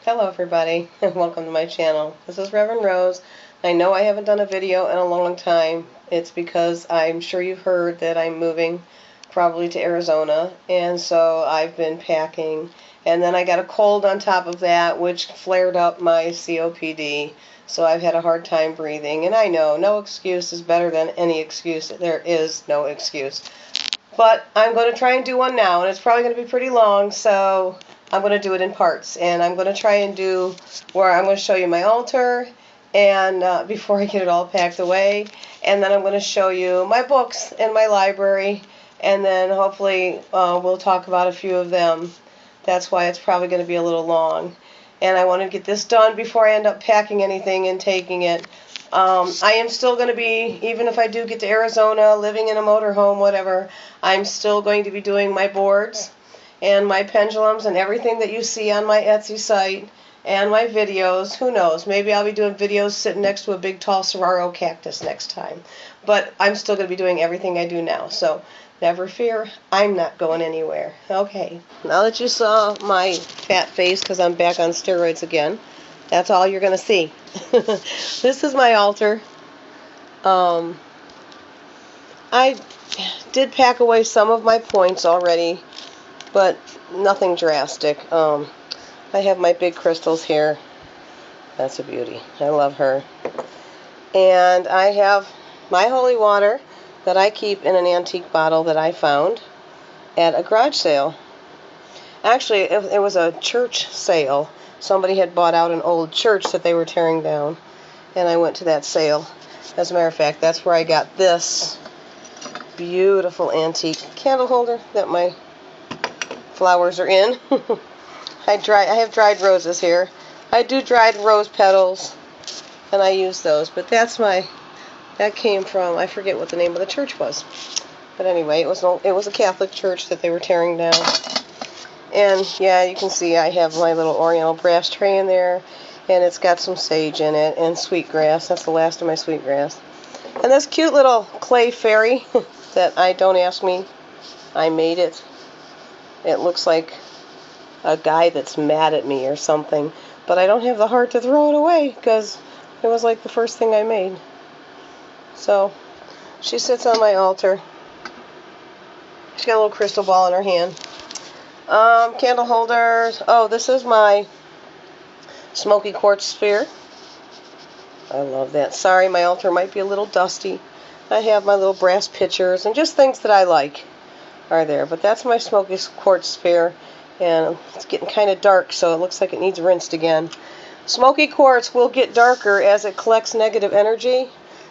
Hello everybody and welcome to my channel. This is Reverend Rose. I know I haven't done a video in a long time. It's because I'm sure you've heard that I'm moving probably to Arizona, and so I've been packing, and then I got a cold on top of that which flared up my COPD, so I've had a hard time breathing. And I know no excuse is better than any excuse. There is no excuse. But I'm going to try and do one now, and it's probably going to be pretty long, so I'm going to do it in parts. And I'm going to try and do where I'm going to show you my altar, and before I get it all packed away, and then I'm going to show you my books in my library, and then hopefully we'll talk about a few of them. That's why it's probably going to be a little long. And I want to get this done before I end up packing anything and taking it. I am still going to be, even if I do get to Arizona, living in a motorhome, whatever, I'm still going to be doing my boards and my pendulums and everything that you see on my Etsy site and my videos. Who knows? Maybe I'll be doing videos sitting next to a big tall saguaro cactus next time. But I'm still going to be doing everything I do now. So never fear, I'm not going anywhere. Okay, now that you saw my fat face because I'm back on steroids again, that's all you're going to see. This is my altar. I did pack away some of my points already, but nothing drastic. I have my big crystals here. That's a beauty. I love her. And I have my holy water that I keep in an antique bottle that I found at a garage sale. Actually, it was a church sale. Somebody had bought out an old church that they were tearing down, and I went to that sale. As a matter of fact, that's where I got this beautiful antique candle holder that my flowers are in. I have dried roses here. I do dried rose petals, and I use those. But that came from, I forget what the name of the church was. But anyway, it was a Catholic church that they were tearing down. And yeah, you can see I have my little oriental brass tray in there, and it's got some sage in it and sweetgrass. That's the last of my sweetgrass. And this cute little clay fairy that don't ask me, I made it. It looks like a guy that's mad at me or something, but I don't have the heart to throw it away because it was like the first thing I made. So she sits on my altar. She's got a little crystal ball in her hand. Candle holders. Oh, this is my smoky quartz sphere. I love that. Sorry, my altar might be a little dusty. I have my little brass pitchers and just things that I like are there. But that's my smoky quartz sphere, and it's getting kind of dark, so it looks like it needs rinsed again. Smoky quartz will get darker as it collects negative energy.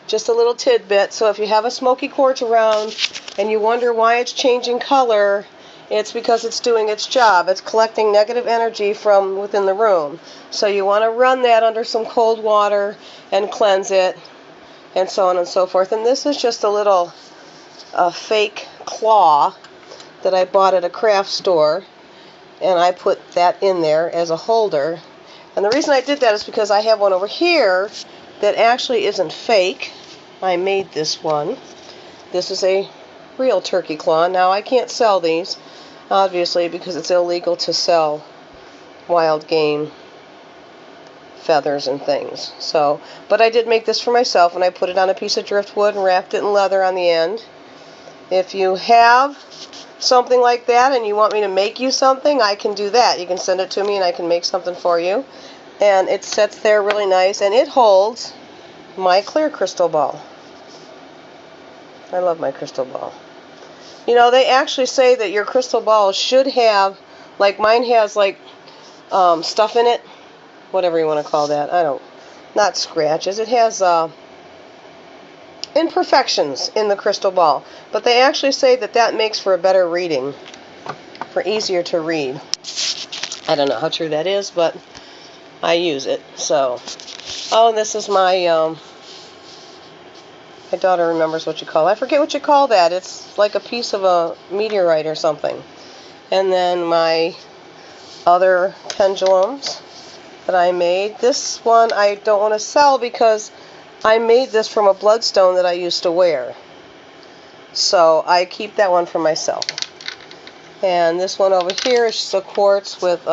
Just a little tidbit. So if you have a smoky quartz around and you wonder why it's changing color, it's because it's doing its job. It's collecting negative energy from within the room. So you want to run that under some cold water and cleanse it, and so on and so forth. And this is just a little fake claw that I bought at a craft store, and I put that in there as a holder. And the reason I did that is because I have one over here that actually isn't fake. I made this one. This is a real turkey claw. Now, I can't sell these, obviously, because it's illegal to sell wild game feathers and things. So, but I did make this for myself, and I put it on a piece of driftwood and wrapped it in leather on the end. If you have something like that and you want me to make you something, I can do that. You can send it to me and I can make something for you. And it sits there really nice, and it holds my clear crystal ball. I love my crystal ball. You know, they actually say that your crystal ball should have, like mine has, like stuff in it, whatever you want to call that. Not scratches. It has imperfections in the crystal ball, but they actually say that makes for a better reading, for easier to read. I don't know how true that is, but I use it. So, oh, this is my daughter remembers what you call it. I forget what you call that. It's like a piece of a meteorite or something. And then my other pendulums that I made. This one I don't want to sell because I made this from a bloodstone that I used to wear. So I keep that one for myself. And this one over here is just a quartz with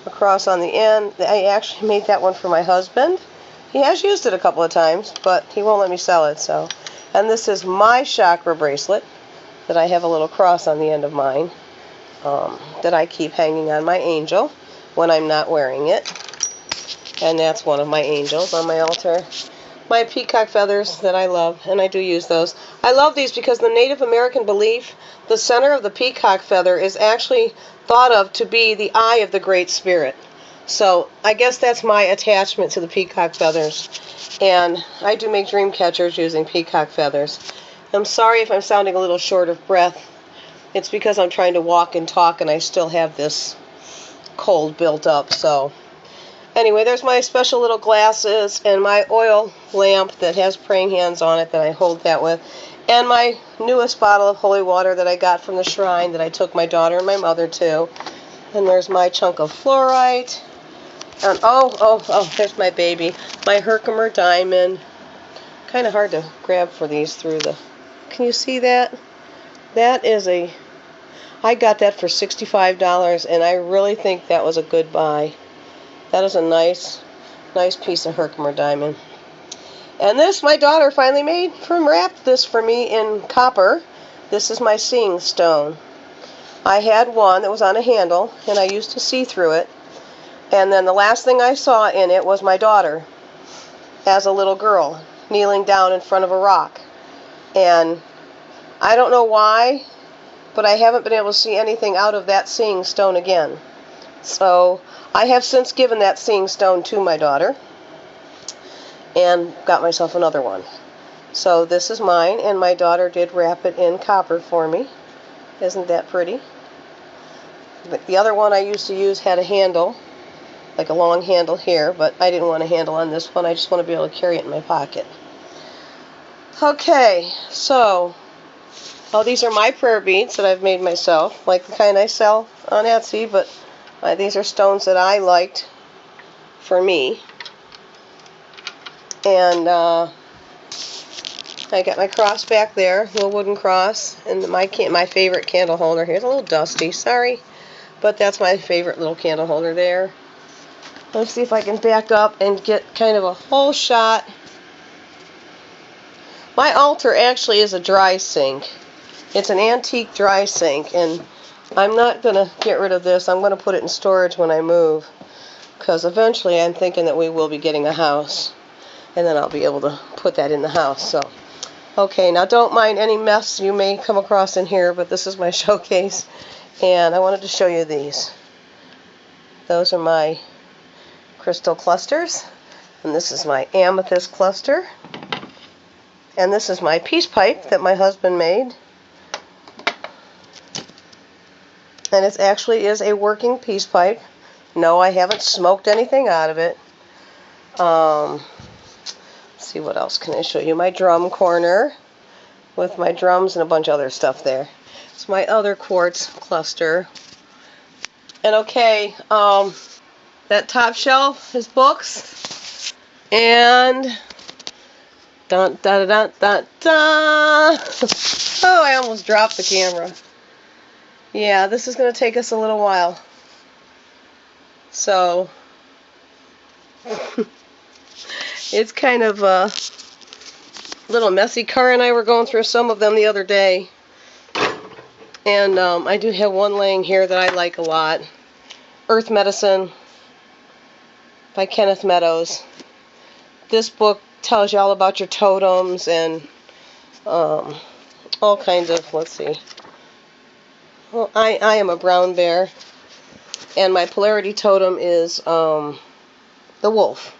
a cross on the end. I actually made that one for my husband. He has used it a couple of times, but he won't let me sell it. So, and this is my chakra bracelet that I have a little cross on the end of mine that I keep hanging on my angel when I'm not wearing it. And that's one of my angels on my altar. My peacock feathers that I love, and I do use those. I love these because the Native American belief, the center of the peacock feather is actually thought of to be the eye of the Great Spirit. So I guess that's my attachment to the peacock feathers. And I do make dream catchers using peacock feathers. I'm sorry if I'm sounding a little short of breath. It's because I'm trying to walk and talk and I still have this cold built up. So anyway, there's my special little glasses and my oil lamp that has praying hands on it that I hold that with. And my newest bottle of holy water that I got from the shrine that I took my daughter and my mother to. And there's my chunk of fluorite. And oh, there's my baby. My Herkimer diamond. Kind of hard to grab for these through the... Can you see that? That is a... I got that for $65 and I really think that was a good buy. That is a nice piece of Herkimer diamond. And this, my daughter finally wrapped this for me in copper. This is my seeing stone. I had one that was on a handle, and I used to see through it. And then the last thing I saw in it was my daughter, as a little girl, kneeling down in front of a rock. And I don't know why, but I haven't been able to see anything out of that seeing stone again. So I have since given that seeing stone to my daughter and got myself another one. So this is mine, and my daughter did wrap it in copper for me. Isn't that pretty? But the other one I used to use had a handle, like a long handle here, but I didn't want a handle on this one. I just want to be able to carry it in my pocket. Okay, so these are my prayer beads that I've made myself, like the kind I sell on Etsy, but these are stones that I liked for me. And I got my cross back there, little wooden cross, and my favorite candle holder. Here's a little dusty, sorry, but that's my favorite little candle holder there. Let's see if I can back up and get kind of a whole shot. My altar actually is a dry sink. It's an antique dry sink, and I'm not going to get rid of this. I'm going to put it in storage when I move, because eventually I'm thinking that we will be getting a house, and then I'll be able to put that in the house. So, okay, now don't mind any mess you may come across in here, but this is my showcase, and I wanted to show you these. Those are my crystal clusters, and this is my amethyst cluster, and this is my peace pipe that my husband made. And it actually is a working peace pipe. No, I haven't smoked anything out of it. Let's see, what else can I show you? My drum corner with my drums and a bunch of other stuff there. It's my other quartz cluster. And okay, that top shelf is books. And dun dun dun dun dun. Oh, I almost dropped the camera. Yeah, this is going to take us a little while. So, it's kind of a little messy. Cara and I were going through some of them the other day. And I do have one laying here that I like a lot. Earth Medicine by Kenneth Meadows. This book tells you all about your totems and all kinds of, let's see. Well, I am a brown bear, and my polarity totem is the wolf.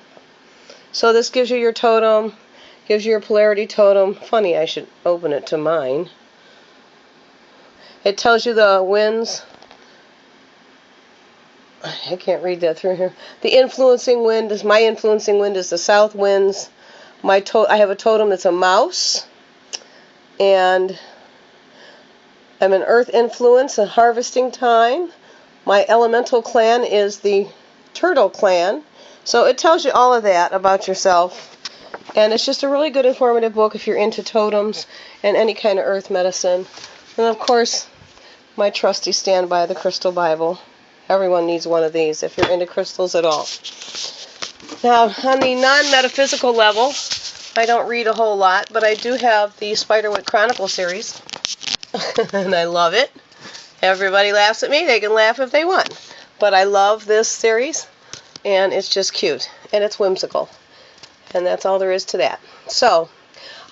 So this gives you your totem, gives you your polarity totem. Funny, I should open it to mine. It tells you the winds. I can't read that through here. The influencing wind is, my influencing wind is the south winds. I have a totem that's a mouse, and I'm an earth influence, a harvesting time. My elemental clan is the turtle clan. So it tells you all of that about yourself. And it's just a really good informative book if you're into totems and any kind of earth medicine. And of course, my trusty standby, the Crystal Bible. Everyone needs one of these if you're into crystals at all. Now, on the non-metaphysical level, I don't read a whole lot, but I do have the Spiderwick Chronicle series, and I love it. Everybody laughs at me. They can laugh if they want. But I love this series, and it's just cute, and it's whimsical. And that's all there is to that. So,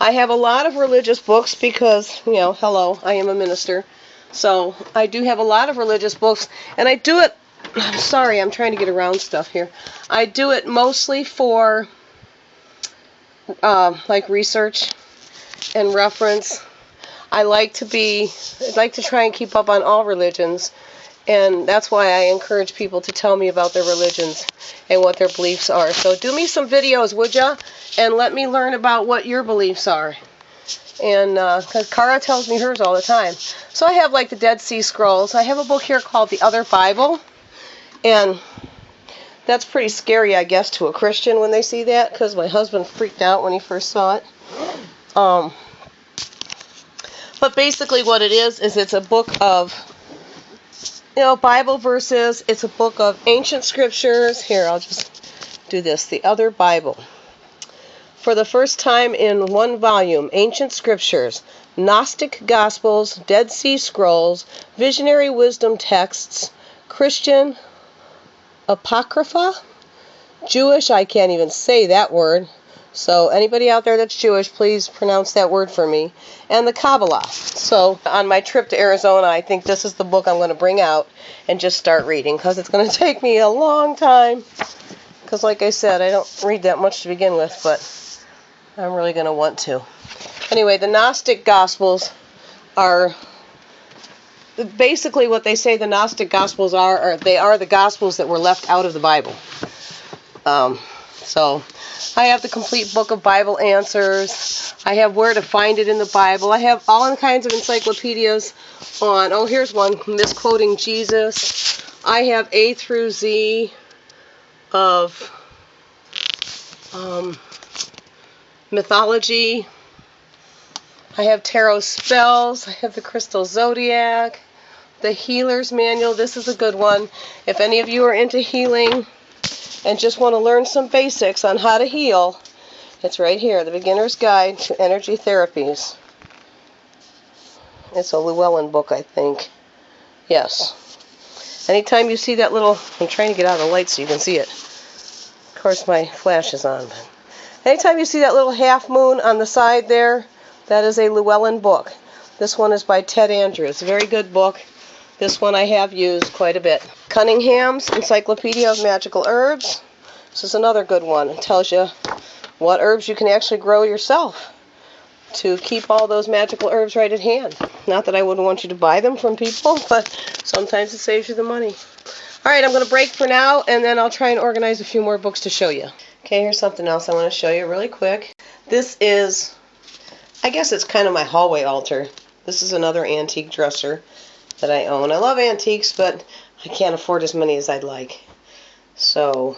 I have a lot of religious books because, you know, hello, I am a minister. So, I do have a lot of religious books, and I do it, I'm sorry, I'm trying to get around stuff here. I do it mostly for, like, research and reference. I like to try and keep up on all religions, and that's why I encourage people to tell me about their religions and what their beliefs are. So do me some videos, would ya? And let me learn about what your beliefs are. And because Cara tells me hers all the time. So I have like the Dead Sea Scrolls. I have a book here called The Other Bible, and that's pretty scary, I guess, to a Christian when they see that, because my husband freaked out when he first saw it. But basically what it is it's a book of, you know, Bible verses. It's a book of ancient scriptures. Here, I'll just do this. The Other Bible. For the first time in one volume, ancient scriptures, Gnostic Gospels, Dead Sea Scrolls, visionary wisdom texts, Christian Apocrypha, Jewish, I can't even say that word. So anybody out there that's Jewish, please pronounce that word for me. And the Kabbalah. So on my trip to Arizona, I think this is the book I'm going to bring out and just start reading, because it's going to take me a long time. Because like I said, I don't read that much to begin with, but I'm really going to want to. Anyway, the Gnostic Gospels are basically what they say the Gnostic Gospels are they are the Gospels that were left out of the Bible. So I have the complete book of Bible answers. I have where to find it in the Bible. I have all kinds of encyclopedias on, oh, here's one, misquoting Jesus. I have A through Z of mythology. I have tarot spells. I have the Crystal Zodiac, the Healer's Manual. This is a good one. If any of you are into healing and just want to learn some basics on how to heal, it's right here, The Beginner's Guide to Energy Therapies. It's a Llewellyn book, I think. Yes. Anytime you see that little, I'm trying to get out of the light so you can see it. Of course, my flash is on. But anytime you see that little half moon on the side there, that is a Llewellyn book. This one is by Ted Andrews. A very good book. This one I have used quite a bit. Cunningham's Encyclopedia of Magical Herbs. This is another good one. It tells you what herbs you can actually grow yourself to keep all those magical herbs right at hand. Not that I wouldn't want you to buy them from people, but sometimes it saves you the money. Alright, I'm going to break for now, and then I'll try and organize a few more books to show you. Okay, here's something else I want to show you really quick. This is, I guess it's kind of my hallway altar. This is another antique dresser that I own. I love antiques, but I can't afford as many as I'd like. So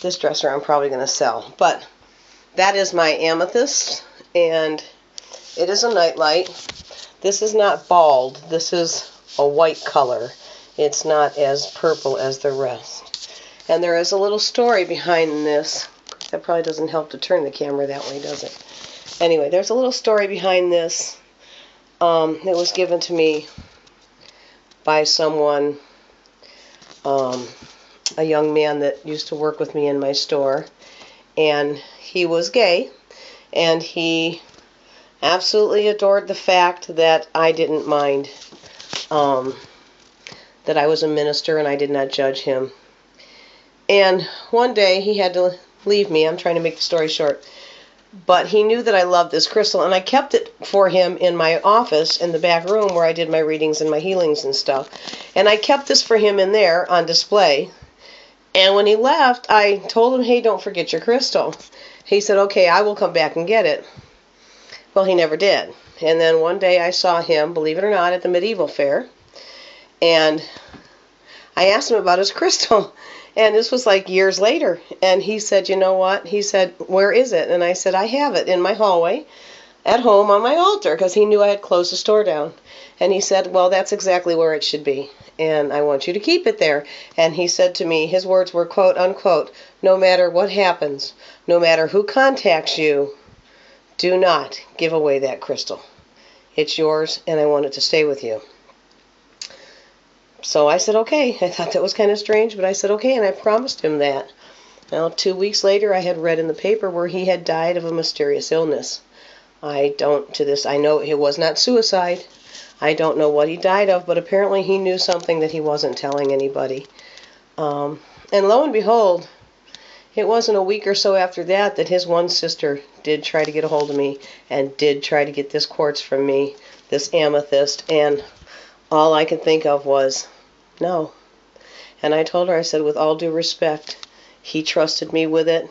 this dresser I'm probably going to sell. But that is my amethyst, and it is a nightlight. This is not bald. This is a white color. It's not as purple as the rest. And there is a little story behind this. That probably doesn't help to turn the camera that way, does it? Anyway, there's a little story behind this. It was given to me by someone, a young man that used to work with me in my store, and he was gay, and he absolutely adored the fact that I didn't mind that I was a minister and I did not judge him. And one day he had to leave me. I'm trying to make the story short. But he knew that I loved this crystal, and I kept it for him in my office in the back room where I did my readings and my healings and stuff. And I kept this for him in there on display. And when he left, I told him, hey, don't forget your crystal. He said, okay, I will come back and get it. Well, he never did. And then one day I saw him, believe it or not, at the medieval fair. And I asked him about his crystal. And this was like years later. And he said, you know what? He said, where is it? And I said, I have it in my hallway at home on my altar, because he knew I had closed the store down. And he said, well, that's exactly where it should be. and I want you to keep it there. And he said to me, his words were, quote unquote, no matter what happens, no matter who contacts you, do not give away that crystal. It's yours, and I want it to stay with you. So I said, okay. I thought that was kind of strange, but I said, okay, and I promised him that. Now, 2 weeks later, I had read in the paper where he had died of a mysterious illness. I know it was not suicide. I don't know what he died of, but apparently he knew something that he wasn't telling anybody. And lo and behold, it wasn't a week or so after that his one sister did try to get a hold of me and did try to get this quartz from me, this amethyst, and all I could think of was, no. And I told her, I said, with all due respect, he trusted me with it,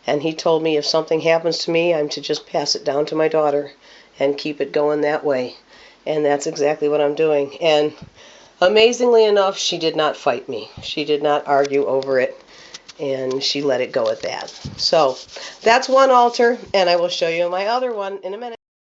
and he told me if something happens to me, I'm to just pass it down to my daughter and keep it going that way. And that's exactly what I'm doing. And amazingly enough, she did not fight me. She did not argue over it, and she let it go at that. So that's one altar, and I will show you my other one in a minute.